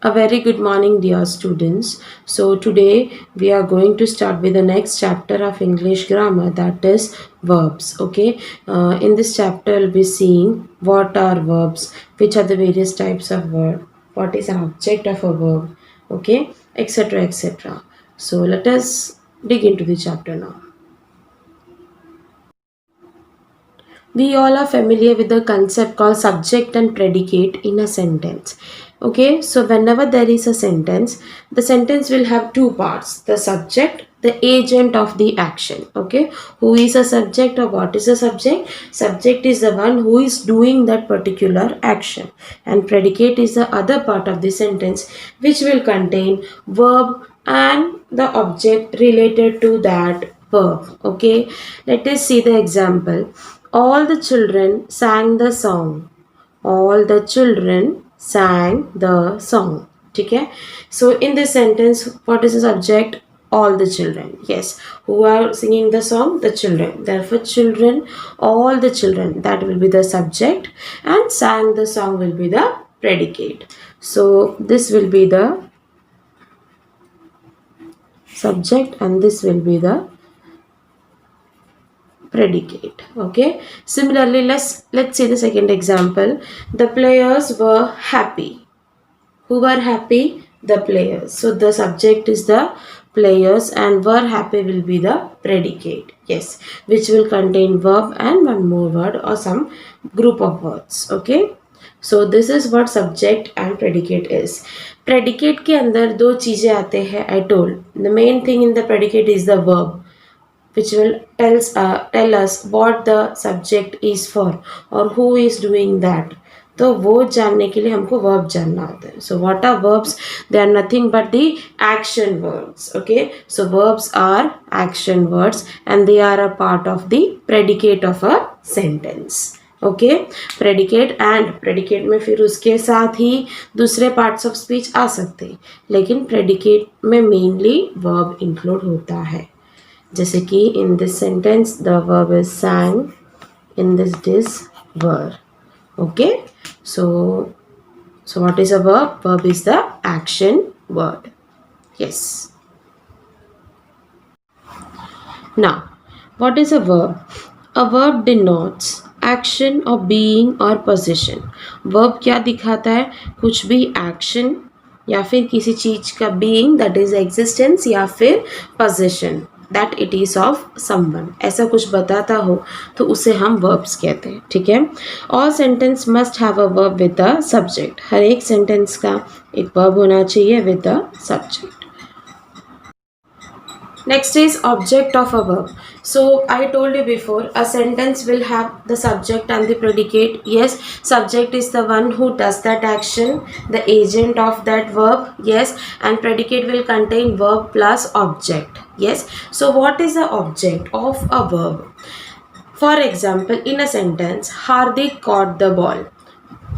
A very good morning, dear students. So, today we are going to start with the next chapter of English grammar, that is verbs. Okay, in this chapter, we'll be seeing what are verbs, which are the various types of verb, what is an object of a verb, okay, etc. etc. So, let us dig into the chapter now. We all are familiar with the concept called subject and predicate in a sentence. Okay, so whenever there is a sentence, the sentence will have two parts: the subject, the agent of the action. Okay, who is a subject or what is a subject? Subject is the one who is doing that particular action, and predicate is the other part of the sentence which will contain verb and the object related to that verb. Okay, let us see the example. All the children sang the song. All the children sang the song. ठीक है? So in this sentence, what is the subject? All the children. Yes. Who are singing the song? The children. Therefore, children, all the children. That will be the subject. And sang the song will be the predicate. So this will be the subject and this will be the predicate. Okay, similarly, let's see the second example. The players were happy. Who were happy? The players. So the subject is the players and were happy will be the predicate. Yes, which will contain verb and one more word or some group of words. Okay, so this is what subject and predicate is. Predicate के अंदर दो चीजें आते हैं. I told the main thing in the predicate is the verb, which will tell us what the subject is for or who is doing that. तो वो जानने के लिए हमको verb जानना होता है. So what are verbs? They are nothing but the action words. Okay, so verbs are action words and they are a part of the predicate of a sentence. Okay, predicate and predicate में फिर उसके साथ ही दूसरे parts of speech आ सकते हैं, लेकिन predicate में mainly verb include होता है. जैसे कि in this sentence the verb is sang, in this were. Okay, so what is a verb? Verb is the action word. Yes. Now, what is a verb? A verb denotes action or being or position. Verb क्या दिखाता है? कुछ भी action या फिर किसी चीज का being, that is existence, या फिर position, that it is of someone. ऐसा कुछ बताता हो तो उसे हम verbs कहते हैं. ठीक है? All sentence must have a verb with the subject. हर एक sentence का एक verb होना चाहिए with the subject. Next is object of a verb. So I told you before, a sentence will have the subject and the predicate. Yes, subject is the one who does that action, the agent of that verb. Yes, and predicate will contain verb plus object. Yes, so what is the object of a verb? For example, in a sentence, Hardik caught the ball.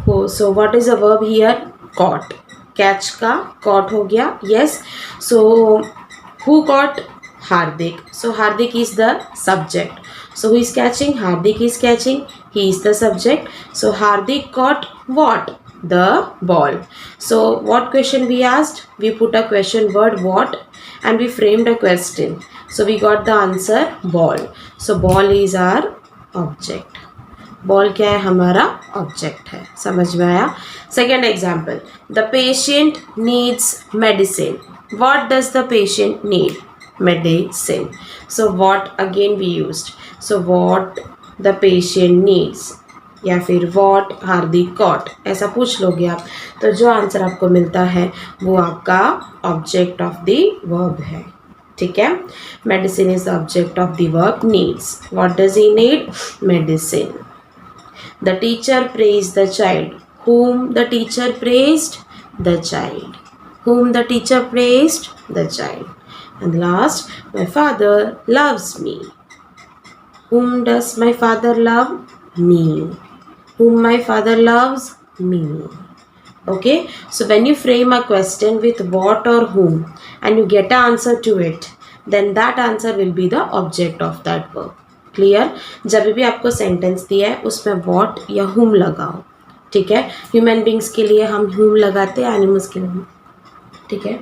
Oh, so what is the verb here? Caught. Catch का caught हो गया. Yes, so who caught? Hardik. So Hardik is the subject. So who is catching? Hardik is catching. He is the subject. So Hardik caught what? The ball. So what question we asked? We put a question word what and we framed a question. So we got the answer ball. So ball is our object. Ball क्या है? हमारा object है. समझ में आया? Second example, the patient needs medicine. What does the patient need? Medicine. So what again we used. So what the patient needs या फिर what Hardik cot, ऐसा पूछ लोगे आप तो जो आंसर आपको मिलता है वो आपका ऑब्जेक्ट ऑफ द वर्ब है. ठीक है? Medicine is the object of the verb needs. What does he need? Medicine. The teacher praised the child. Whom the teacher praised? The child. Whom the teacher praised? The child. And last, my father loves me. Whom does my father love? Me. Whom my father loves? Me. Okay, so when you frame a question with what or whom and you get an answer to it, then that answer will be the object of that verb. Clear? जब भी आपको sentence दिया है उसमें what या हुम लगाओ. ठीक है, ह्यूमन बींग्स के लिए हम whom लगाते हैं, एनिमल्स के लिए, ठीक है,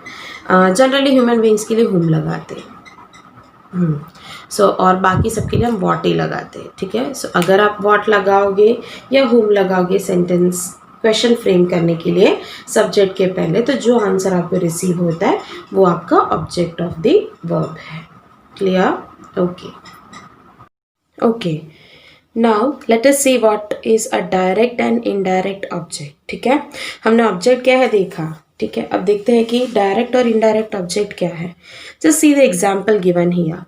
जनरली ह्यूमन बींग्स के लिए whom लगाते हैं। सो और बाकी सबके लिए हम वॉट ही लगाते हैं, ठीक है। सो अगर आप वॉट लगाओगे या whom लगाओगे सेंटेंस क्वेश्चन फ्रेम करने के लिए सब्जेक्ट के पहले, तो जो आंसर आपको रिसीव होता है वो आपका ऑब्जेक्ट ऑफ द वर्ब है। Clear? Okay okay, now let us see what is a direct and indirect object. ठीक है, हमने ऑब्जेक्ट क्या है देखा, ठीक है, अब देखते हैं कि डायरेक्ट और इनडायरेक्ट ऑब्जेक्ट क्या है। Just see the example given here,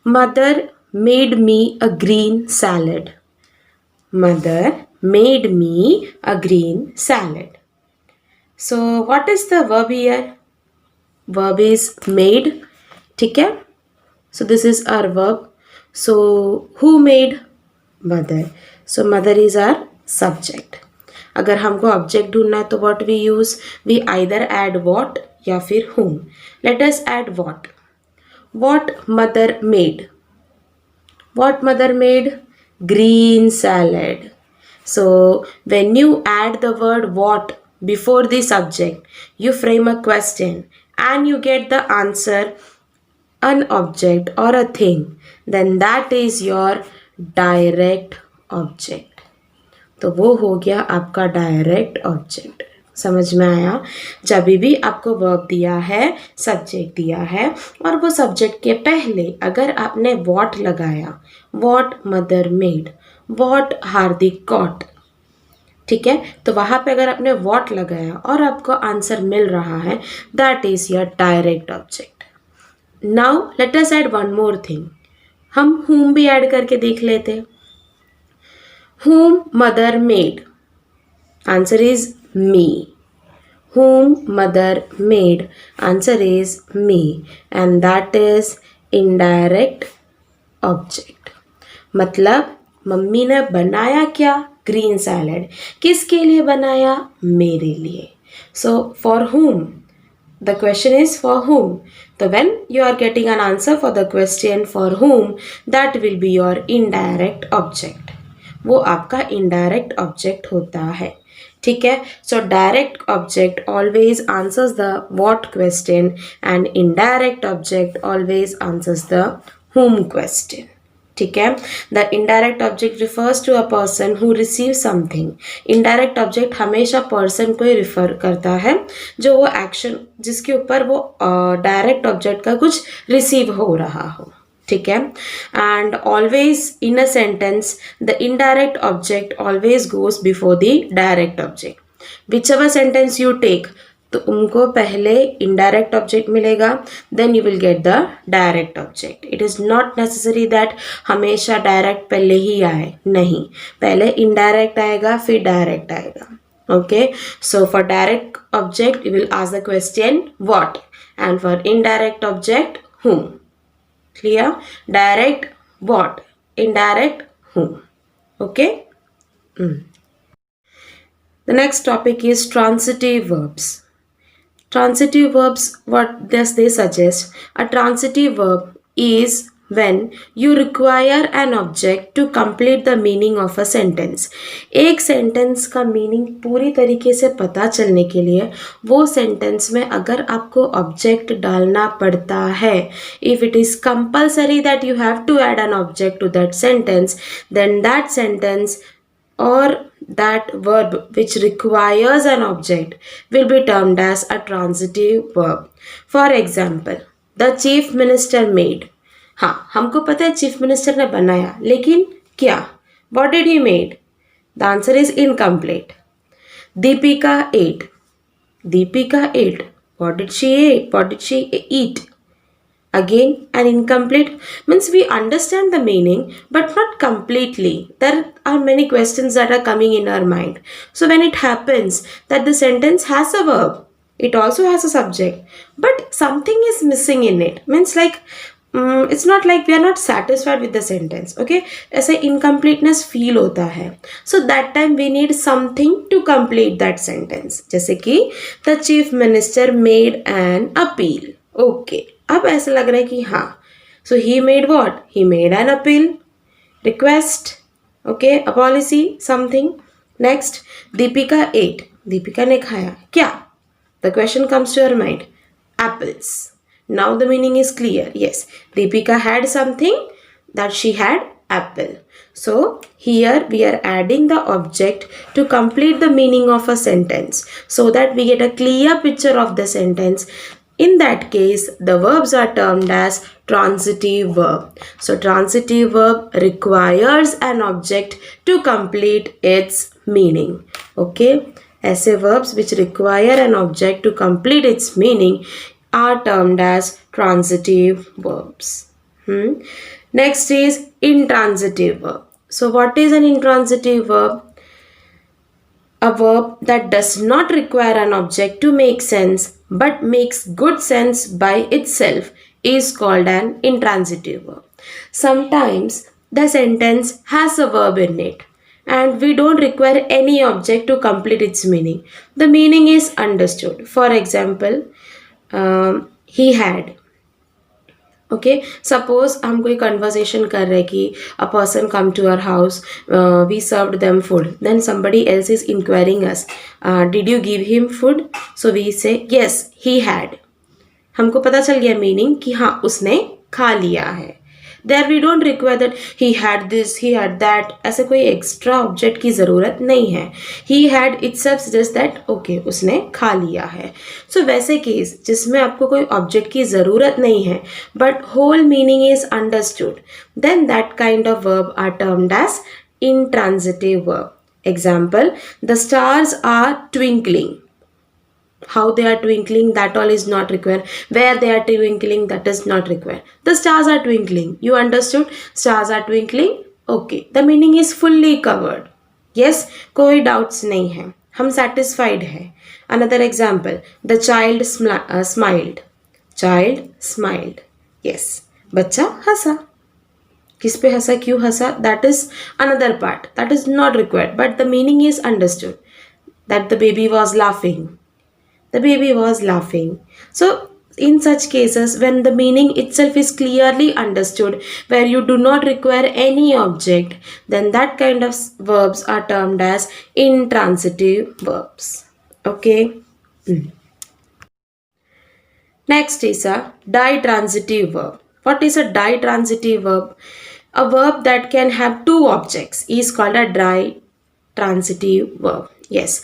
mother made me a green salad. Mother made me a green salad. So what is the verb here? Verb is made, ठीक है, so this is our verb. So who made? Mother. So mother is our subject. अगर हमको object ढूंढना है तो what we use? We either add what या फिर whom. Let us add what. What mother made? What mother made? Green salad. So when you add the word what before the subject, you frame a question and you get the answer an object or a thing, then that is your direct object. तो वो हो गया आपका direct object. समझ में आया? जब भी आपको वर्ब दिया है, सब्जेक्ट दिया है और वो सब्जेक्ट के पहले अगर आपने वॉट लगाया, what mother made, what Hardik got, ठीक है, तो वहां पे अगर आपने वॉट लगाया और आपको आंसर मिल रहा है, that is your direct object. Now let us add one more thing, हम whom भी ऐड करके देख लेते। whom mother made, answer is me. whom mother made, answer is me, and that is indirect object. मतलब mummy ने बनाया क्या? Green salad. किसके लिए बनाया? मेरे लिए। So for whom, the question is for whom. So when you are getting an answer for the question for whom, that will be your indirect object. वो आपका indirect object होता है, ठीक है। So direct object always answers the what question and indirect object always answers the whom question. ठीक है, the indirect object refers to a person who receive something. Indirect object हमेशा person को ही refer करता है जो वो एक्शन जिसके ऊपर वो डायरेक्ट ऑब्जेक्ट का कुछ रिसीव हो रहा हो, ठीक है। And always in a sentence the indirect object always goes before the direct object. Whichever sentence you take, तो उनको पहले इनडायरेक्ट ऑब्जेक्ट मिलेगा, then you will get the direct object. It is not necessary that हमेशा direct पहले ही आए, नहीं, पहले इनडायरेक्ट आएगा फिर डायरेक्ट आएगा। Okay, so for direct object you will ask the question what, and for indirect object whom. Clear? Direct what, indirect whom. Okay? The next topic is transitive verbs. Transitive verbs, what does they suggest? A transitive verb is when you require an object to complete the meaning of a sentence. एक sentence का meaning पूरी तरीके से पता चलने के लिए वो सेंटेंस में अगर आपको ऑब्जेक्ट डालना पड़ता है, if it is compulsory that you have to add an object to that sentence, then that sentence or that verb which requires an object will be termed as a transitive verb. For example, the chief minister made. हाँ, हमको पता है chief minister ने बनाया, लेकिन क्या? What did he made? The answer is incomplete. Deepika ate. Deepika ate. What did she eat? What did she eat? Again, an incomplete means we understand the meaning but not completely. There are many questions that are coming in our mind. So when it happens that the sentence has a verb, it also has a subject, but something is missing in it, means like it's not like we are not satisfied with the sentence. Okay, ऐसे incompleteness feel होता है. So that time we need something to complete that sentence. जैसे कि the chief minister made an appeal. Okay, अब ऐसा लग रहा है कि हाँ, so he made what? He made an appeal, request, okay, a policy, something. Next, Deepika ate. Deepika ने खाया क्या? The question comes to your mind. Apples. Now the meaning is clear. Yes, Deepika had something, that she had apple. So here we are adding the object to complete the meaning of a sentence so that we get a clear picture of the sentence. In that case, the verbs are termed as transitive verb. So transitive verb requires an object to complete its meaning. Okay. ऐसे verbs which require an object to complete its meaning are termed as transitive verbs. Next is intransitive verb. So what is an intransitive verb? A verb that does not require an object to make sense but makes good sense by itself is called an intransitive verb. Sometimes the sentence has a verb in it and we don't require any object to complete its meaning. The meaning is understood. For example, he had. Okay suppose हम कोई conversation कर रहे कि a person come to our house we served them food then somebody else is inquiring us did you give him food so we say yes he had हमको पता चल गया meaning कि हाँ उसने खा लिया है there we don't require that he had this he had that ऐसे कोई एक्स्ट्रा ऑब्जेक्ट की ज़रूरत नहीं है he had itself suggest that okay उसने खा लिया है सो वैसे केस जिसमें आपको कोई ऑब्जेक्ट की ज़रूरत नहीं है but whole meaning is understood then that kind of verb are termed as intransitive verb. Example, the stars are twinkling. How they are twinkling, that all is not required. Where they are twinkling, that is not required. The stars are twinkling. You understood? Stars are twinkling. Okay. The meaning is fully covered. Yes, कोई doubts नहीं है. हम satisfied है. Another example. The child smiled. Child smiled. Yes. बच्चा हंसा. किस पे हंसा क्यों हंसा that is another part that is not required but the meaning is understood that the baby was laughing. The baby was laughing. So in such cases when the meaning itself is clearly understood where you do not require any object then that kind of verbs are termed as intransitive verbs. Okay. Next is a ditransitive verb. What is a ditransitive verb? A verb that can have two objects is called a ditransitive verb. Yes,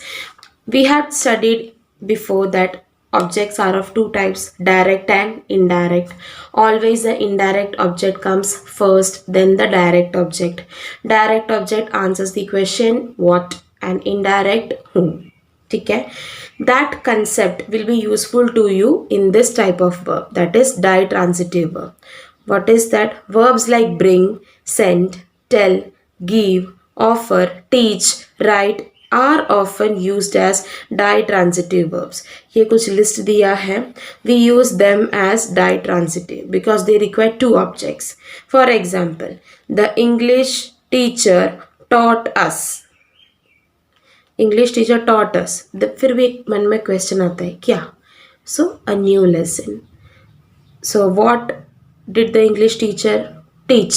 we have studied before that objects are of two types, direct and indirect. Always the indirect object comes first, then the direct object. Direct object answers the question what and indirect whom. ठीक है that concept will be useful to you in this type of verb that is ditransitive verb. What is that? Verbs like bring, send, tell, give, offer, teach, write are often used as ditransitive verbs. ये कुछ list दिया है. We use them as ditransitive because they require two objects. For example, the English teacher taught us. English teacher taught us. फिर भी एक मन में question आता है क्या so a new lesson so what did the English teacher teach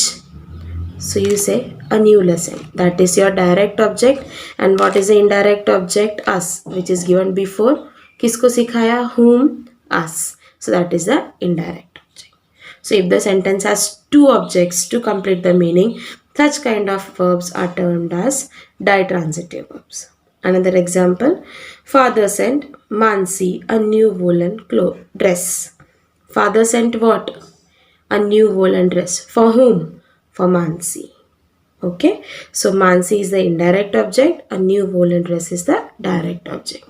so you say a new lesson that is your direct object and what is the indirect object us which is given before किसको सिखाया whom us so that is the indirect object. So if the sentence has two objects to complete the meaning such kind of verbs are termed as ditransitive verbs. Another example, father sent Mansi a new woolen dress. Father sent what? A new woolen dress. For whom? For Mansi. Okay. So Mansi is the indirect object. A new woolen dress is the direct object.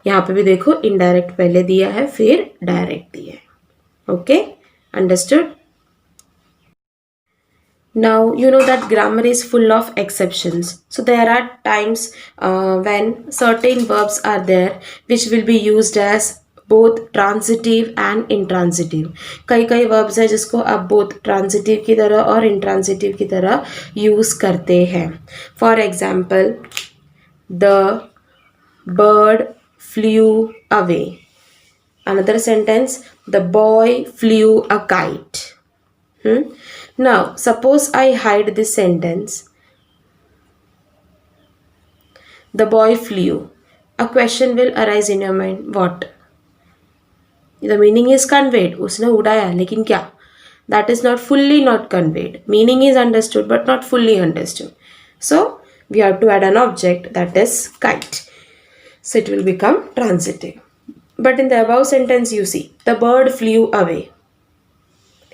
यहाँ पे भी देखो indirect पहले दिया है फिर direct दिया है. Okay. Understood? Now you know that grammar is full of exceptions. So there are times when certain verbs are there which will be used as both transitive and intransitive. कई verbs है जिसको आप both transitive की तरह और intransitive की तरह use करते हैं. For example, the bird flew away. Another sentence, the boy flew a kite. Now, suppose I hide this sentence. The boy flew. A question will arise in your mind. What? The meaning is conveyed. उसने उड़ाया लेकिन क्या? That is not fully not conveyed. Meaning is understood but not fully understood. So we have to add an object, that is kite. So it will become transitive. But in the above sentence you see, the bird flew away.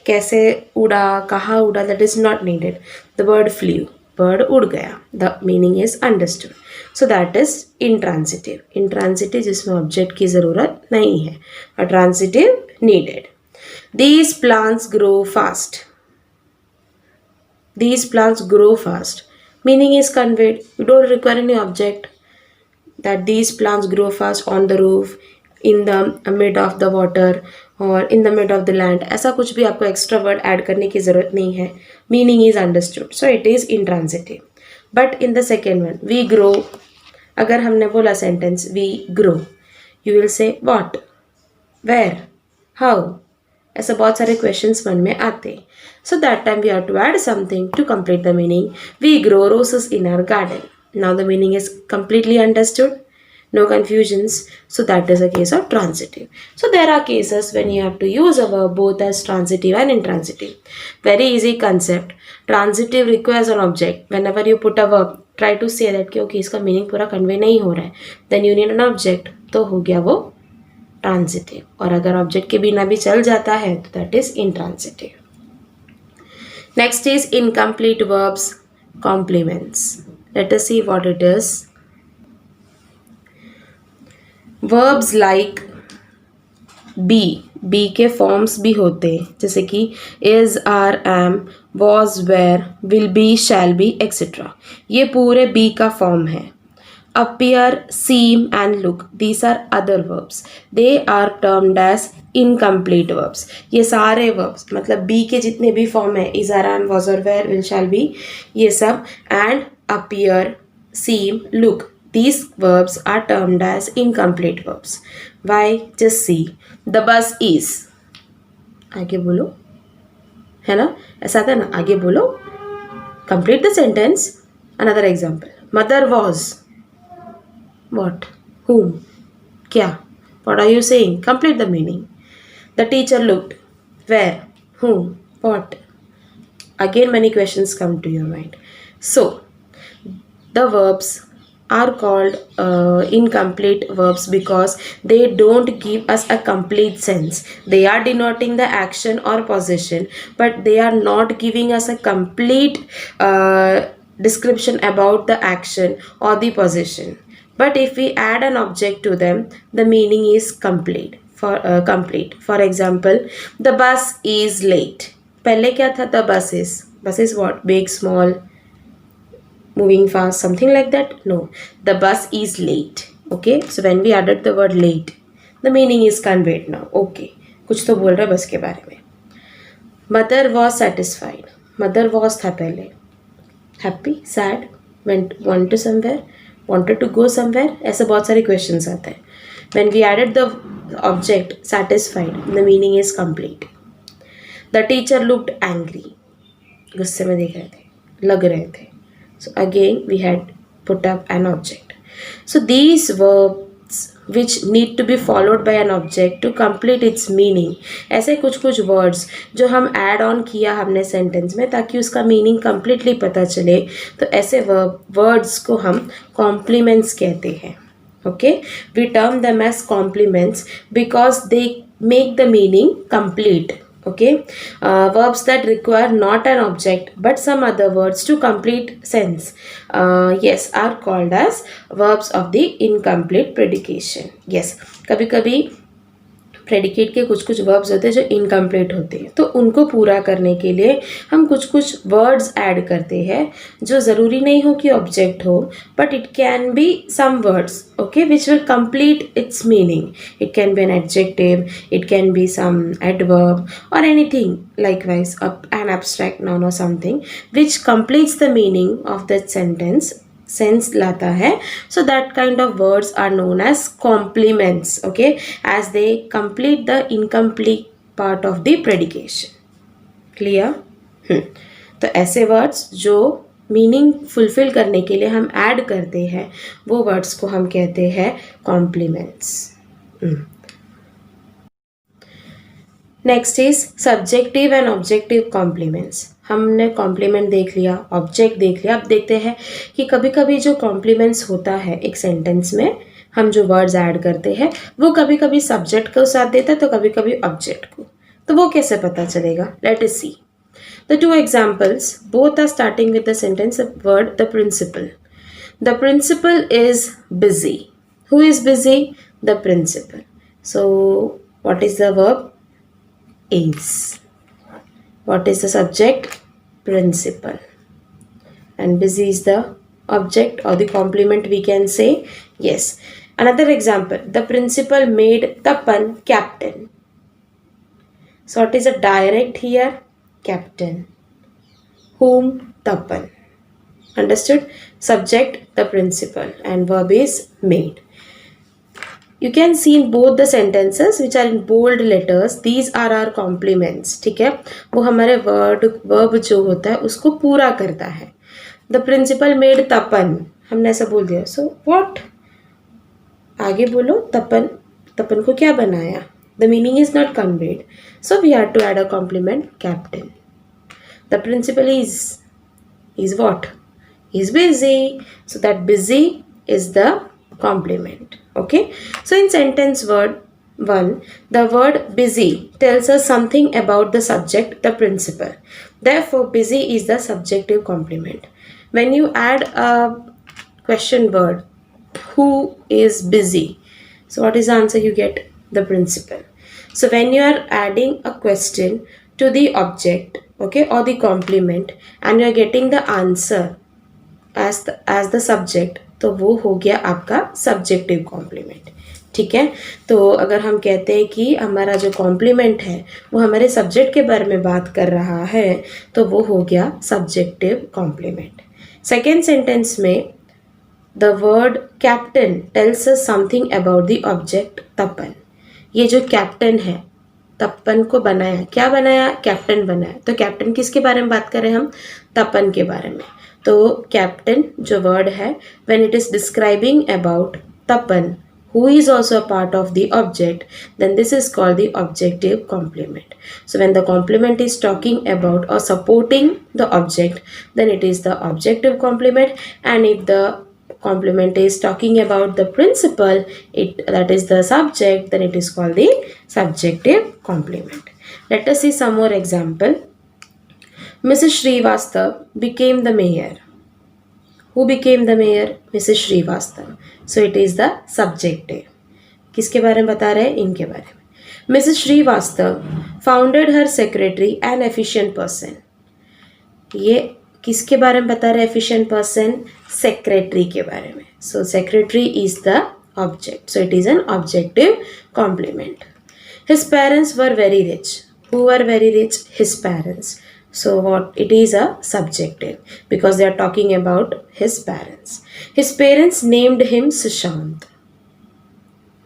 कैसे उड़ा, कहाँ उड़ा, that is not needed. The bird flew. Bird उड़ गया. The meaning is understood. So that is intransitive. Intransitive जिसमें object की ज़रूरत नहीं है. A transitive needed. These plants grow fast. These plants grow fast. Meaning is conveyed. You don't require any object. That these plants grow fast on the roof, in the mid of the water or in the mid of the land. ऐसा कुछ भी आपको extra word add करने की ज़रूरत नहीं है. Meaning is understood. So it is intransitive. But in the second one, we grow. अगर हमने बोला sentence we grow, you will say what, where, how. ऐसे बहुत सारे questions मन में आते हैं. So that time we have to add something to complete the meaning. We grow roses in our garden. Now the meaning is completely understood. No confusions. So that is a case of transitive. So there are cases when you have to use a verb both as transitive and intransitive. Very easy concept. Transitive requires an object. Whenever you put a verb, try to say that कि okay इसका meaning पूरा convey नहीं हो रहा है. Then you need an object. तो हो गया वो transitive. और अगर object के बिना भी चल जाता है तो that is intransitive. Next is incomplete verbs, complements. Let us see what it is. Verbs like be के forms भी होते हैं जैसे कि is, are, am, was, were, will be, shall be, etc. ये पूरे be का form है. Appear, seem and look, these are other verbs. They are termed as incomplete verbs. ये सारे verbs मतलब be के जितने भी form है is, are, am, was or were, will, shall be, ये सब and appear, seem, look, these verbs are termed as incomplete verbs. Why? Just see. The bus is. आगे बोलो, है ना? ऐसा था ना? आगे बोलो. Complete the sentence. Another example. Mother was. What? Whom? क्या? What are you saying? Complete the meaning. The teacher looked. Where? Whom? What? Again many questions come to your mind. So, the verbs are called incomplete verbs because they don't give us a complete sense. They are denoting the action or possession, but they are not giving us a complete description about the action or the possession. But if we add an object to them, the meaning is complete. For example, the bus is late. पहले क्या था? The bus is. Bus is what? Big, small, moving fast, something like that? No. The bus is late. Okay. So when we added the word late, the meaning is conveyed now. Okay. कुछ तो बोल रहा है बस के बारे में. Mother was satisfied. Mother was था पहले. Happy, sad, went to somewhere, wanted to go somewhere. ऐसे बहुत सारे questions आते हैं. When we added the object satisfied, the meaning is complete. The teacher looked angry. गुस्से में देख रहे थे, लग रहे थे. So again we had put up an object. So these verbs which need to be followed by an object to complete its meaning. ऐसे कुछ कुछ words जो हम add on किया हमने sentence में ताकि उसका meaning completely पता चले, तो ऐसे words को हम complements कहते हैं. Okay, we term them as complements because they make the meaning complete. Okay, verbs that require not an object but some other words to complete sense, yes, are called as verbs of the incomplete predication. Yes, कभी कभी predicate के कुछ कुछ verbs होते हैं जो incomplete होते हैं, तो उनको पूरा करने के लिए हम कुछ कुछ वर्ड्स ऐड करते हैं जो ज़रूरी नहीं हो कि ऑब्जेक्ट हो, but it can be some words, okay, which will complete its meaning. It can be an adjective, it can be some adverb और anything likewise an abstract noun or something which completes the meaning of that sentence, sense लाता है. So that kind of words are known as complements, okay, as they complete the incomplete part of the predication. Clear? तो ऐसे words जो meaning fulfil करने के लिए हम add करते हैं, वो वर्ड्स को हम कहते हैं complements. Next is subjective and objective complements. हमने कॉम्प्लीमेंट देख लिया, ऑब्जेक्ट देख लिया। अब देखते हैं कि कभी कभी जो कॉम्प्लीमेंट्स होता है एक सेंटेंस में, हम जो वर्ड्स ऐड करते हैं वो कभी कभी सब्जेक्ट को साथ देता है तो कभी कभी ऑब्जेक्ट को। तो वो कैसे पता चलेगा? Let us see the two examples. Both are starting with the sentence word the principal. The principal is busy. Who is busy? The principal. So what is the verb? Is. What is the subject? Principal. And busy is the object or the complement, we can say. Yes. Another example. The principal made Tapan captain. So what is a direct here? Captain. Whom? Tapan. Understood? Subject the principal and verb is made. You can see in both the sentences which are in bold letters, these are our complements. ठीक है, वो हमारे verb जो होता है उसको पूरा करता है. The principal made Tapan. हमने ऐसा बोल दिया. So what? आगे बोलो. तपन को क्या बनाया? The meaning is not conveyed. So we have to add a complement, captain. The principal is what? Is busy. So that busy is the complement. Okay. So in sentence word 1, the word busy tells us something about the subject, the principal. Therefore, busy is the subjective complement. When you add a question word, who is busy? So what is the answer you get? The principal. So when you are adding a question to the object, okay, or the complement, and you are getting the answer as the subject, तो वो हो गया आपका subjective complement. ठीक है, तो अगर हम कहते हैं कि हमारा जो कॉम्प्लीमेंट है वो हमारे सब्जेक्ट के बारे में बात कर रहा है तो वो हो गया सब्जेक्टिव कॉम्प्लीमेंट. सेकेंड सेंटेंस में the word captain tells us something about the object Tapan. ये जो कैप्टन है, तपन को बनाया. क्या बनाया? कैप्टन बनाया. तो कैप्टन किसके बारे में बात कर रहे हैं हम? तपन के बारे में. तो कैप्टन जो वर्ड है, when it is describing about Tapan who is also a part of the object, then this is called the objective complement. So when the complement is talking about or supporting the object, then it is the objective complement, and if the complement is talking about the principal, that is the subject, then it is called the subjective complement. Let us see some more example. Mrs. Srivastav became the mayor. Who became the mayor? Mrs. Srivastav. So it is the subjective. किसके बारे में बता रहे हैं? इनके बारे में. Mrs. Srivastav founded her secretary an efficient person. ये किसके बारे में बता रहे हैं? efficient person, secretary के बारे में. So secretary is the object. So it is an objective complement. His parents were very rich. Who were very rich? His parents. So what? It is a subjective because they are talking about his parents. His parents named him Sushant.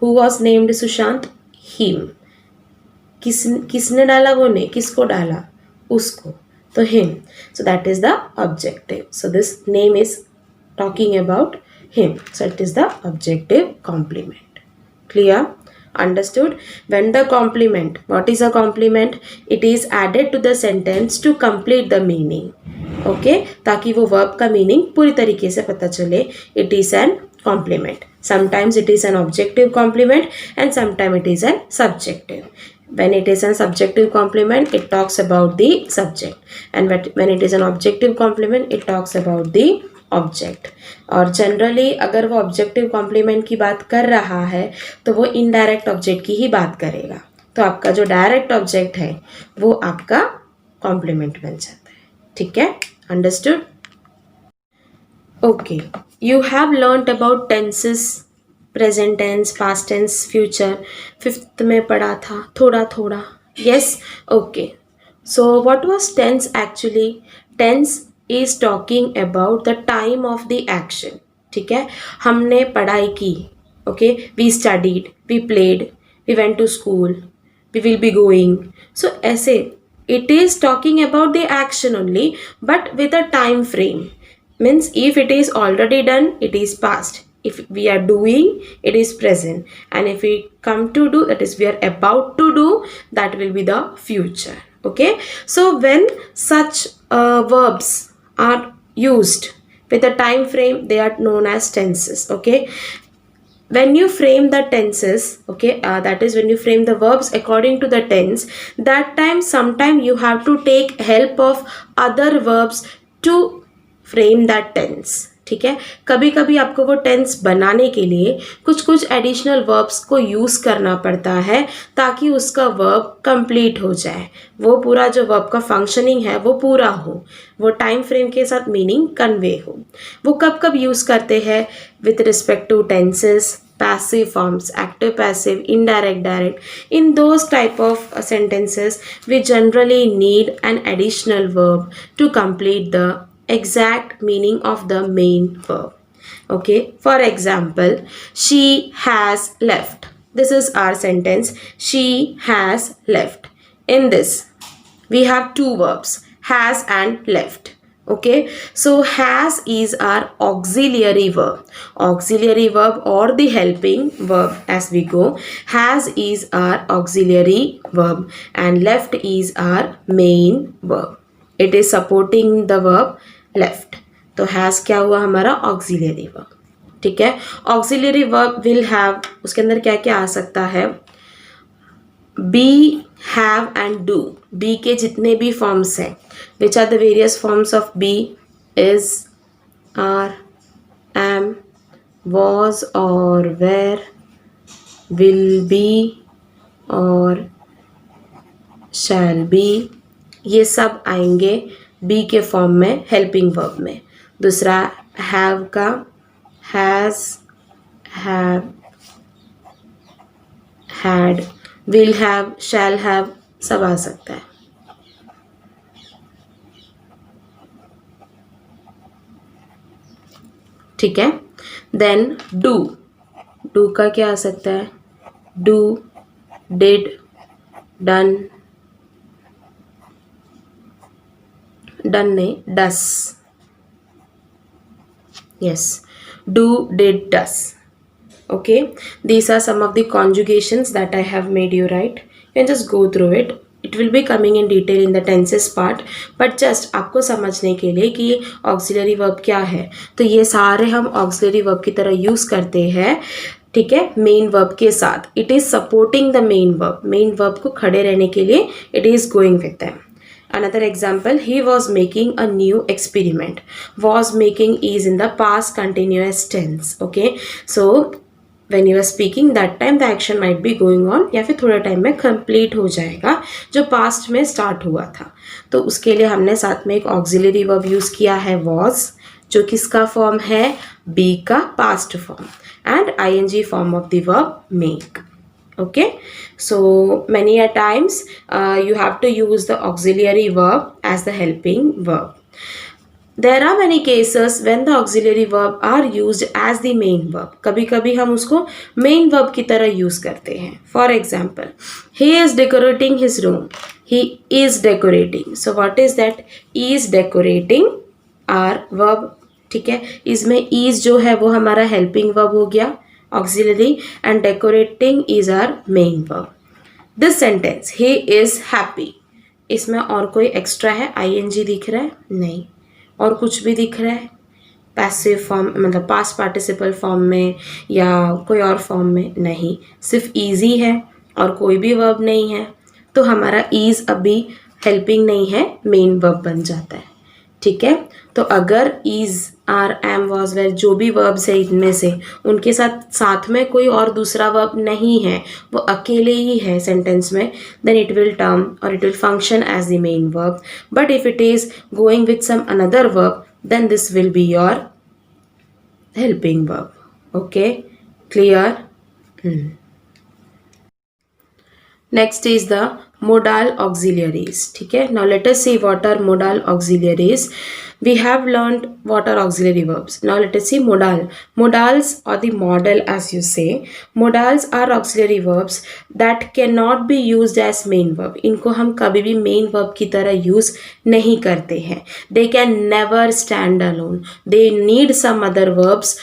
Who was named Sushant? Him. किसने डाला? वो ने. किसको डाला? उसको. तो him. So that is the objective. So this name is talking about him. So it is the objective complement. Clear? Understood? When the complement, what is a complement? It is added to the sentence to complete the meaning. Okay, ताकि वो verb का meaning पूरी तरीके से पता चले. It is an complement. Sometimes it is an objective complement and sometimes it is an subjective. When it is a subjective complement, it talks about the subject, and when it is an objective complement, it talks about the object. और generally अगर वो objective complement की बात कर रहा है तो वो इनडायरेक्ट ऑब्जेक्ट की ही बात करेगा. तो आपका जो डायरेक्ट ऑब्जेक्ट है वो आपका कॉम्प्लीमेंट बन जाता है. ठीक है? Understood? Okay, you have learned about tenses, present tense, past tense, future. Fifth में पढ़ा था थोड़ा थोड़ा. Yes? Okay. So what was tense actually? Tense is talking about the time of the action. ठीक है, हमने पढ़ाई की. Okay, we studied, we played, we went to school, we will be going. So ऐसे it is talking about the action only but with a time frame. means if it is already done, it is past. If we are doing, it is present. And if we come to do, that is we are about to do, that will be the future. Okay, so when such verbs are used with a time frame, they are known as tenses. Okay, when you frame the tenses, okay, that is when you frame the verbs according to the tense, that time sometime you have to take help of other verbs to frame that tense. ठीक है, कभी कभी आपको वो tense बनाने के लिए कुछ कुछ एडिशनल वर्ब्स को यूज करना पड़ता है ताकि उसका वर्ब कंप्लीट हो जाए, वो पूरा जो वर्ब का फंक्शनिंग है वो पूरा हो, वो टाइम फ्रेम के साथ मीनिंग कन्वे हो। वो कब कब यूज करते हैं? With respect to tenses, passive forms, active, passive, indirect, direct. In those type of sentences, we generally need an additional verb to complete the exact meaning of the main verb. Okay, for example, she has left. This is our sentence. She has left. In this, we have two verbs, has and left. Okay, so has is our auxiliary verb. Auxiliary verb or the helping verb as we go. Has is our auxiliary verb and left is our main verb. It is supporting the verb left. तो has क्या हुआ हमारा? auxiliary verb. ठीक है, auxiliary verb will have, उसके अंदर क्या क्या आ सकता है? be, have and do. be के जितने भी फॉर्म्स हैं, which are the various forms of be? is, are, am, was or were, will be और shall be, ये सब आएंगे be के फॉर्म में, हेल्पिंग वर्ब में। दूसरा have का has, have, had, will have, shall have सब आ सकता है। ठीक है, देन डू। डू का क्या आ सकता है? डू, डिड, डन, डन नहीं, does. Yes, do, did, does. Okay, these are some of the conjugations that I have made you write. You can just go through it. It will be coming in detail in the tenses part, but just आपको समझने के लिए कि ये auxiliary verb क्या है, तो ये सारे हम auxiliary verb की तरह यूज करते हैं। ठीक है, मेन वर्ब के साथ। It is supporting the main verb, main verb को खड़े रहने के लिए it is going with them. Another example, he was making a new experiment. Was making is in the past continuous tense. Okay, so when you are speaking that time the action might be going on, या फिर थोड़ा time में complete हो जाएगा जो past में start हुआ था। तो उसके लिए हमने साथ में एक ऑक्सिलरी वर्ब यूज किया है was, जो किसका फॉर्म है? be का past form, and ing form of the verb make. Okay, so many a times you have to use the auxiliary verb as the helping verb. There are many cases when the auxiliary verb are used as the main verb. कभी कभी हम उसको main verb की तरह use करते हैं. For example, he is decorating his room. He is decorating. So what is that? Is decorating our verb. ठीक है, इसमें is जो है वो हमारा helping verb हो गया, auxiliary, and decorating is our main verb. This sentence, he is happy. इसमें और कोई एक्स्ट्रा है? ing दिख रहा है? नहीं। और कुछ भी दिख रहा है? पैसिव फॉर्म मतलब पास्ट पार्टिसिपल फॉर्म में या कोई और फॉर्म में? नहीं, सिर्फ easy है और कोई भी वर्ब नहीं है, तो हमारा is अभी हेल्पिंग नहीं है, मेन वर्ब बन जाता है। ठीक है, तो अगर is, are, am, was, were जो भी verbs है इनमें से, उनके साथ में कोई और दूसरा verb नहीं है, वो अकेले ही है सेंटेंस में, then it will term or it will function as the main verb. But if it is going with some another verb, then this will be your helping verb. Okay, clear? Next is the modal auxiliaries. ठीक है, now let us see what are modal auxiliaries. We have learned what are auxiliary verbs. Now let us see modal. Modals or the modal as you say. Modals are auxiliary verbs that cannot be used as main verb. इनको हम कभी भी main verb की तरह use नहीं करते हैं. They can never stand alone. They need some other verbs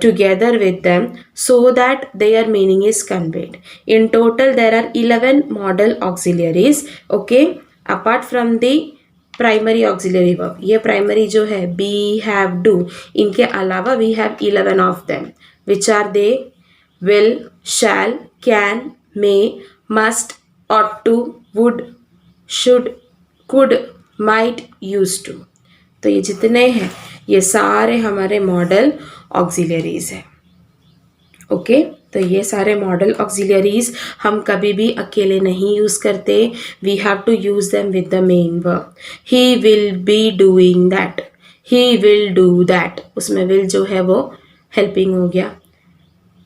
together with them so that their meaning is conveyed. In total there are 11 modal auxiliaries. Okay, apart from the primary auxiliary verb, ये primary जो है be, have, do, इनके अलावा we have 11 of them which are they will, shall, can, may, must, ought to, would, should, could, might, used to. तो ये जितने हैं ये सारे हमारे मॉडल ऑक्सिलरीज हैं. ओके, तो ये सारे मॉडल ऑक्सिलरीज हम कभी भी अकेले नहीं यूज़ करते. We have to use them with the main verb. He will be doing that, he will do that, उसमें विल जो है वो हेल्पिंग हो गया.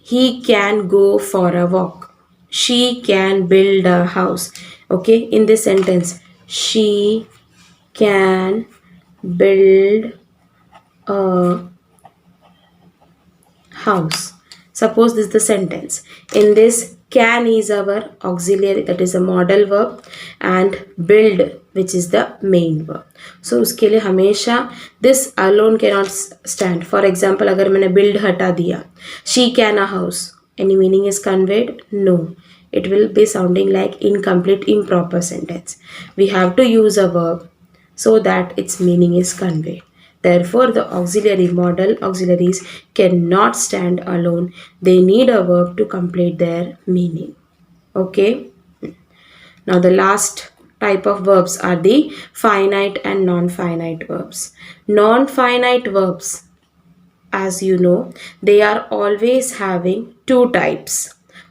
He can go for a walk, she can build a house. Okay, in this sentence she can build a house. Suppose this is the sentence. In this, can is our auxiliary, that is a modal verb, and build, which is the main verb. So उसके लिए हमेशा this alone cannot stand. For example, अगर मैंने build हटा दिया, she can a house, any meaning is conveyed? No. It will be sounding like incomplete, improper sentence. We have to use a verb so that its meaning is conveyed. Therefore, the auxiliary modal auxiliaries cannot stand alone. They need a verb to complete their meaning. Okay. Now, the last type of verbs are the finite and non-finite verbs. Non-finite verbs, as you know, they are always having two types.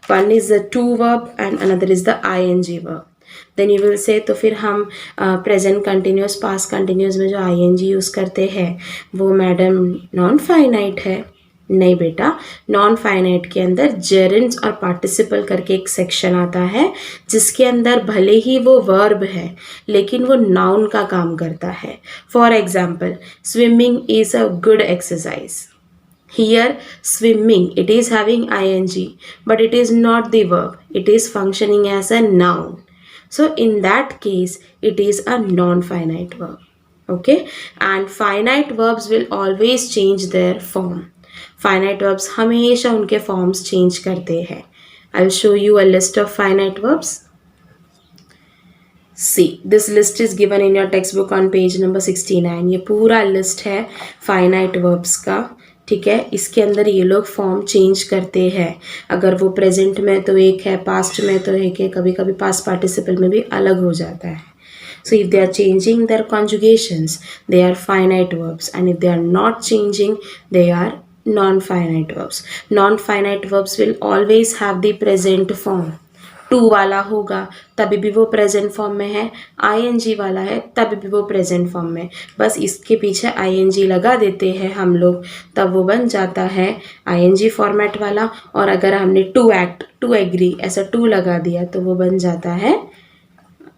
One is the to verb and another is the ing verb. Then you will say, तो फिर हम present continuous, past continuous में जो ING use करते हैं वो madam non finite है. नहीं बेटा, नॉन फाइनाइट के अंदर जेरेंड्स और पार्टिसिपल करके एक सेक्शन आता है जिसके अंदर भले ही वो वर्ब है लेकिन वो नाउन का काम करता है. For example, swimming is a good exercise. Here, swimming, it is having ing, but it is not the verb. It is functioning as a noun. So, in that case, it is a non-finite verb. Okay? And finite verbs will always change their form. Finite verbs हमेशा उनके forms change करते हैं. I'll show you a list of finite verbs. See, this list is given in your textbook on page number 69. ये पूरा list है finite verbs का. ठीक है, इसके अंदर ये लोग फॉर्म चेंज करते हैं. अगर वो प्रेजेंट में तो एक है, पास्ट में तो एक है, कभी कभी पास्ट पार्टिसिपल में भी अलग हो जाता है. So if they are changing their conjugations they are finite verbs, and if they are not changing they are non finite verbs. Non finite verbs will always have the present form. To वाला होगा तभी भी वो present form में है, ING वाला है तभी भी वो प्रेजेंट फॉर्म में. बस इसके पीछे आईएनजी लगा देते हैं हम लोग, तब वो बन जाता है आईएनजी फॉर्मेट वाला. और अगर हमने टू एक्ट, टू एग्री, ऐसा टू लगा दिया तो वो बन जाता है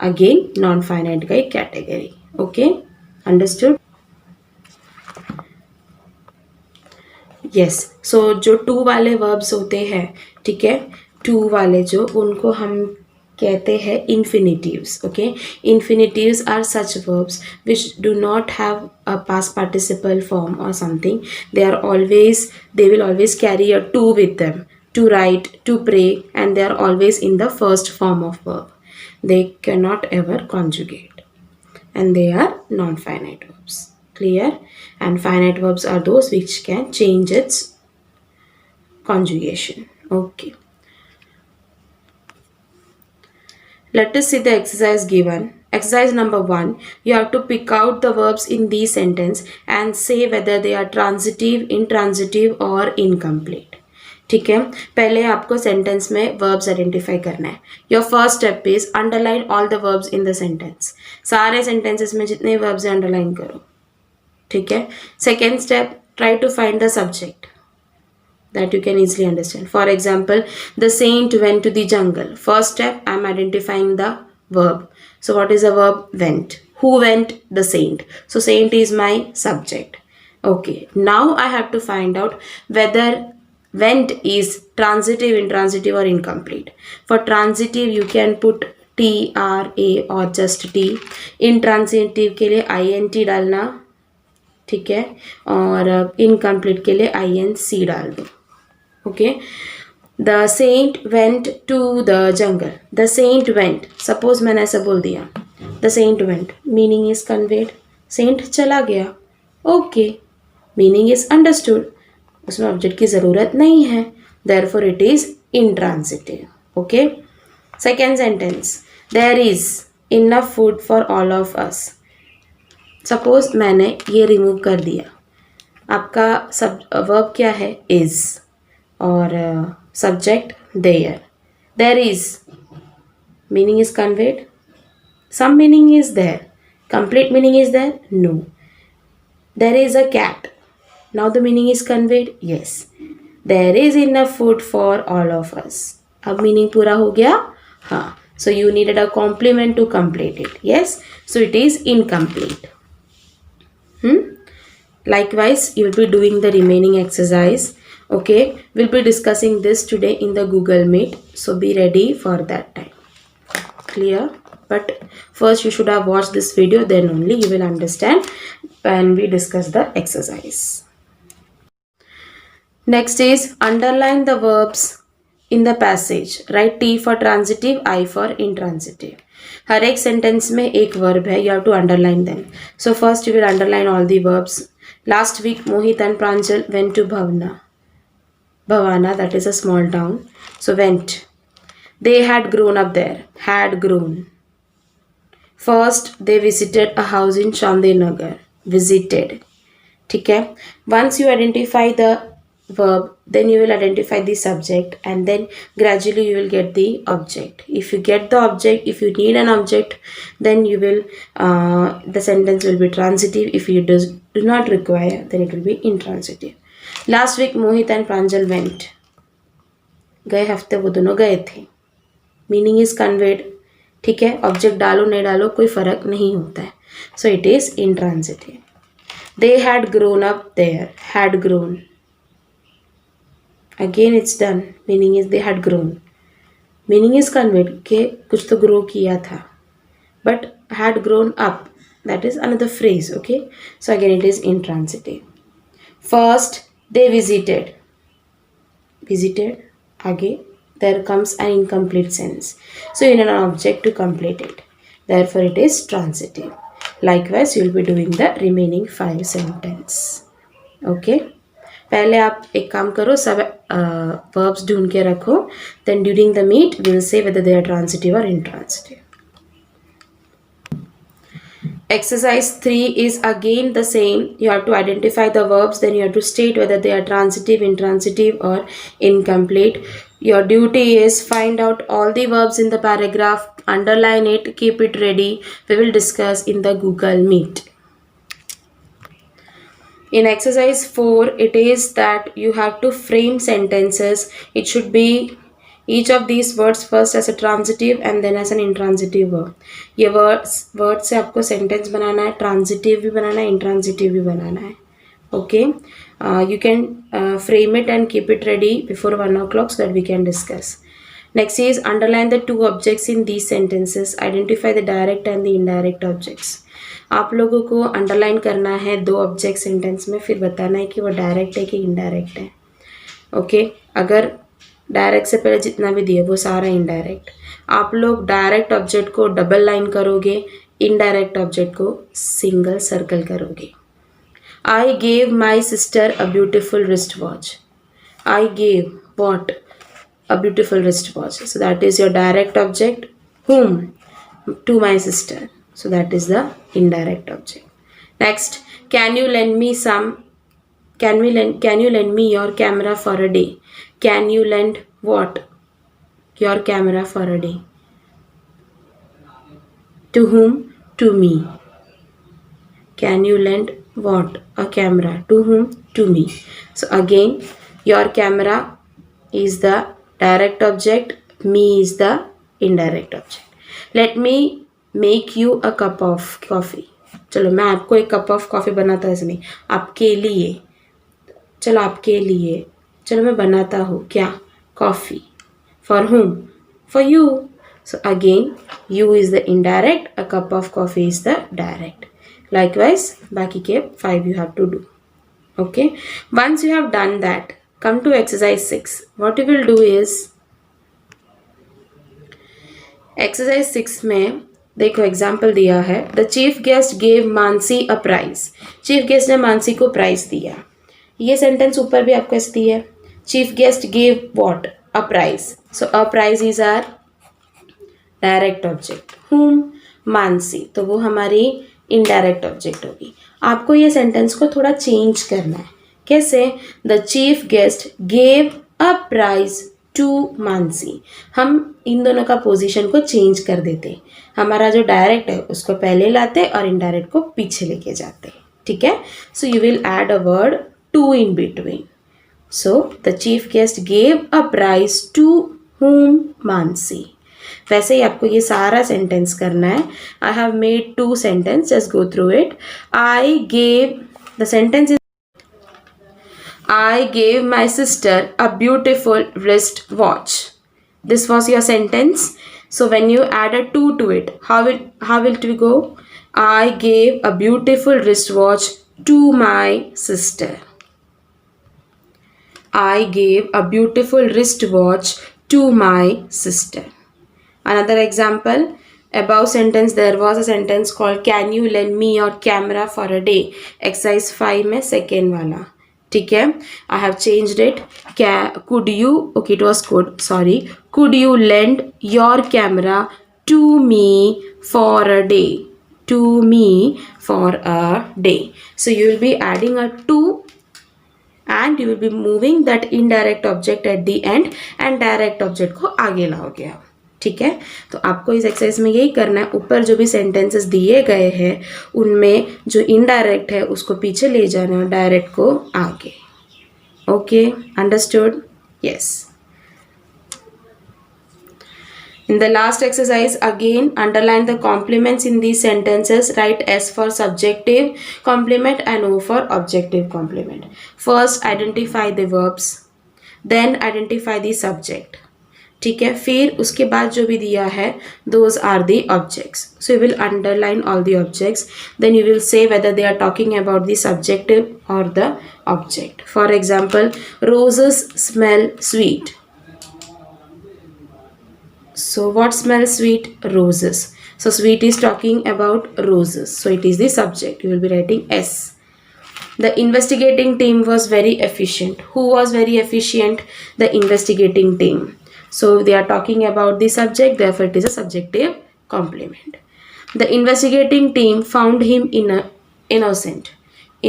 अगेन नॉन फाइनाइट का एक कैटेगरी. Okay, understood? यस. सो जो टू वाले वर्ब्स होते हैं, ठीक है, टू वाले जो, उनको हम कहते हैं infinitives. Okay, infinitives are such verbs which do not have a past participle form और something. They will always carry a to with them, to write, to pray, and they are always in the first form of verb. They can not ever conjugate and they are non-finite verbs. Clear? And finite verbs are those which can change its conjugation. Okay. Let us see the exercise given. Exercise number 1. You have to pick out the verbs in the sentence and say whether they are transitive, intransitive or incomplete. ठीक है, पहले आपको sentence में verbs identify करना है. Your first step is underline all the verbs in the sentence. सारे sentences में जितने वर्ब्स हैं अंडरलाइन करो. ठीक है. Second step, try to find the subject that you can easily understand. For example, the saint went to the jungle. First step, I am identifying the verb. So what is a verb? Went. Who went? The saint. So saint is my subject. Okay, now I have to find out whether went is transitive, intransitive or incomplete. For transitive you can put T, R, A or just T. Intransitive के लिए INT डालना, ठीक है, और incomplete के लिए INC डाल दो. Okay. The saint went to the jungle. The saint went, suppose मैंने ऐसा बोल दिया, the saint went, meaning is conveyed, saint चला गया. ओके, मीनिंग इज अंडरस्टूड, उसमें ऑब्जेक्ट की ज़रूरत नहीं है, therefore it is intransitive. Okay. Second sentence, there is enough food for all of us. Suppose मैंने ये रिमूव कर दिया, आपका सब वर्ब क्या है? इज, और subject there. There is, meaning is conveyed, some meaning is there, complete meaning is there? No. There is a cat, now the meaning is conveyed? Yes. There is enough food for all of us. अब meaning पूरा हो गया? हाँ. So you needed a complement to complete it. Yes. So it is incomplete. Likewise you will be doing the remaining exercise. Okay, we'll be discussing this today in the Google Meet, so be ready for that time. Clear? But first you should have watched this video, then only you will understand when we discuss the exercise. Next is underline the verbs in the passage. Write T for transitive, I for intransitive. हर एक sentence में एक verb है, you have to underline them. So first you will underline all the verbs. Last week Mohit and Pranjal went to Bhavana, that is a small town. So went. They had grown up there. Had grown. First they visited a house in Chandinagar. Visited. ठीक है. Once you identify the verb, then you will identify the subject, and then gradually you will get the object. If you get the object, if you need an object, then you will the sentence will be transitive. If you do not require, then it will be intransitive. Last week Mohit and Pranjal went. गए हफ्ते वो दोनों गए थे. Meaning is conveyed. ठीक है, object डालो नहीं डालो कोई फर्क नहीं होता है. So it is intransitive. They had grown up there. Had grown, again it's done. Meaning is they had grown. Meaning is conveyed के कुछ तो ग्रो किया था, but had grown up, that is another phrase. Okay, so again it is intransitive. First they visited. Visited, आगे there comes an incomplete sense, so you need an object to complete it, therefore it is transitive. Likewise you will be doing the remaining 5 sentence. Okay, पहले आप एक काम करो, सब verbs ढूंढ के रखो, then during the meet we will say whether they are transitive or intransitive. Exercise 3 is again the same. You have to identify the verbs, then you have to state whether they are transitive, intransitive or incomplete. Your duty is find out all the verbs in the paragraph, underline it, keep it ready. We will discuss in the Google Meet. In exercise 4, it is that you have to frame sentences. It should be each of these words first as a transitive and then as an intransitive verb. ये word से आपको sentence बनाना है, transitive भी बनाना है, intransitive भी बनाना है. Okay, you can frame it and keep it ready before 1 o'clock so that we can discuss. Next is underline the 2 objects in these sentences. Identify the direct and the indirect objects. आप लोगों को underline करना है 2 object sentence में, फिर बताना है कि वो डायरेक्ट है कि इनडायरेक्ट है. ओके, अगर डायरेक्ट से पहले जितना भी दिए वो सारा इनडायरेक्ट. आप लोग डायरेक्ट ऑब्जेक्ट को डबल लाइन करोगे, इनडायरेक्ट ऑब्जेक्ट को सिंगल सर्कल करोगे. I gave my sister a beautiful wrist watch. I gave what? A beautiful wrist watch. So that is your direct object. whom? To my sister. So that is the indirect object. Next, can you lend me your camera for a day? Can you lend what? Your camera for a day. To whom? To me. Can you lend what? A camera. To whom? To me. So again, your camera is the direct object, me is the indirect object. Let me make you a cup of coffee. चलो मैं आपको एक cup of coffee बनाता हूँ, ऐसे नहीं, आपके लिए. चलो आपके लिए, चलो मैं बनाता हूँ क्या, coffee. For whom? For you. So again, you is the indirect, a cup of coffee is the direct. Likewise, बाकी के 5 you have to do. Okay. Once you have done that, come to exercise 6. What you will do is, exercise 6 में देखो example दिया है. The chief guest gave Mansi a prize. Chief guest ने मानसी को prize दिया. ये सेंटेंस ऊपर भी आपको ऐसे दिया है. Chief guest gave what, a prize. So a prize is our direct object. Whom, Mansi, तो वो हमारी इनडायरेक्ट ऑब्जेक्ट होगी. आपको ये सेंटेंस को थोड़ा चेंज करना है. कैसे? The chief guest gave a prize to Mansi. हम इन दोनों का पोजीशन को चेंज कर देते. हमारा जो डायरेक्ट है उसको पहले लाते और इनडायरेक्ट को पीछे लेके जाते. ठीक है. So you will add a word to in between. So the chief guest gave a prize to whom, Mansi. वैसे ही आपको ये सारा सेंटेंस करना है. I have made 2 sentence, just go through it. I gave, the sentence is I gave my sister a beautiful wrist watch. This was your sentence. So when you add a to it, how will it go? I gave a beautiful wristwatch to my sister. I gave a beautiful wristwatch to my sister. Another example, above sentence there was a sentence called can you lend me your camera for a day. Exercise 5 में second वाला. ठीक है. I have changed it. Could you, okay it was could you lend your camera to me for a day. To me for a day. So you will be adding a to and you will be moving that indirect object at the end and direct object को आगे लाओगे आप. ठीक है. तो आपको इस exercise में यही करना है. ऊपर जो भी सेंटेंसेस दिए गए हैं उनमें जो इनडायरेक्ट है उसको पीछे ले जाना और डायरेक्ट को आगे. Okay, understood? Yes. In the last exercise, again underline the complements in these sentences. Write S for subjective complement and O for objective complement. First, identify the verbs. Then identify the subject. ठीक है. फिर उसके बाद जो भी दिया है those are the objects. So you will underline all the objects. Then you will say whether they are talking about the subjective or the object. For example, roses smell sweet. So what smells sweet? Roses. So sweet is talking about roses. So it is the subject. You will be writing S. The investigating team was very efficient. Who was very efficient? The investigating team. So they are talking about the subject, therefore it is a subjective complement. The investigating team found him innocent.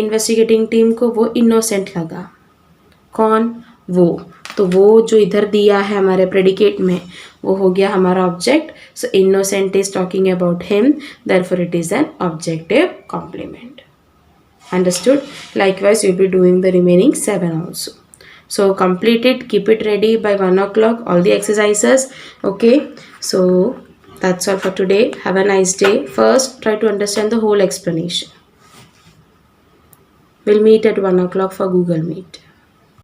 Investigating team को वो innocent लगा. कौन? वो. तो वो जो इधर दिया है हमारे predicate में वो हो गया हमारा object. So innocent is talking about him, therefore it is an objective complement. Understood? Likewise you will be doing the remaining 7 also. So complete it, keep it ready by 1 o'clock, all the exercises. Okay, so that's all for today. Have a nice day. First, try to understand the whole explanation. We'll meet at 1 o'clock for Google Meet.